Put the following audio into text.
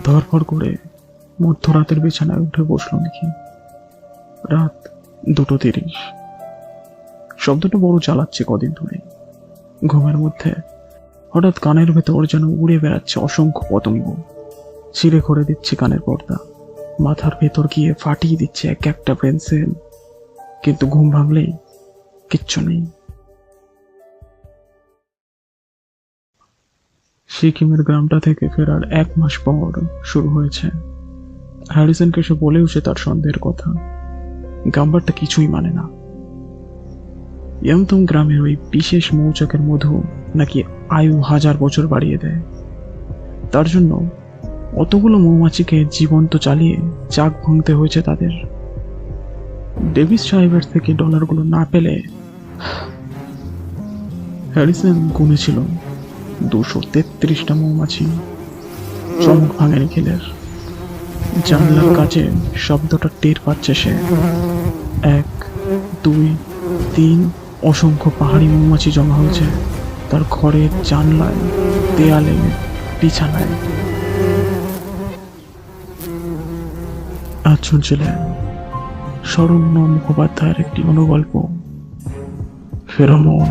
ধরফর করে মধ্যরাতের বিছানায় উঠে বসল দেখি। রাত 2:30। শব্দটা বড় চালাচ্ছে কদিন ধরে। ঘুমের মধ্যে হঠাৎ কানের ভেতর যেন উড়ে বেড়াচ্ছে অসংখ্য পতঙ্গ, ছিঁড়ে করে দিচ্ছে কানের পর্দা, মাথার ভেতর গিয়ে ফাটিয়ে দিচ্ছে এক একটা ব্রেন সেল। কিন্তু ঘুম ভাঙলেই কিচ্ছু নেই। সিকিমের গ্রামটা থেকে ফেরার 1 মাস পর শুরু হয়েছে। হ্যারিসনকে সে বলেওছে তার সন্দেহের কথা। গাম্বারটা কিছুই মানে না। ইয়ামতম গ্রামের ওই বিশেষ মৌচাকের মধু নাকি আয়ু 1000 বছর বাড়িয়ে দেয়। তার জন্য অতগুলো মৌমাছিকে জীবন্ত চালিয়ে চাক ভাঙতে হয়েছে তাদের। ডেভিস সাহেবের থেকে ডলারগুলো না পেলে হ্যারিসন গুনেছিল 233টা মৌমাছি। চমক ভাঙে নিখিলের। জানলার কাছে শব্দটা টের পাচ্ছে সে। 1, 2, 3 অসংখ্য পাহাড়ি মৌমাছি জমা হয়েছে তার ঘরের জানলায়, দেয়ালে, বিছানায়। আজ শুনছিলেন শরণ্য মুখোপাধ্যায়ের একটি অনুগল্প, ফেরোমন।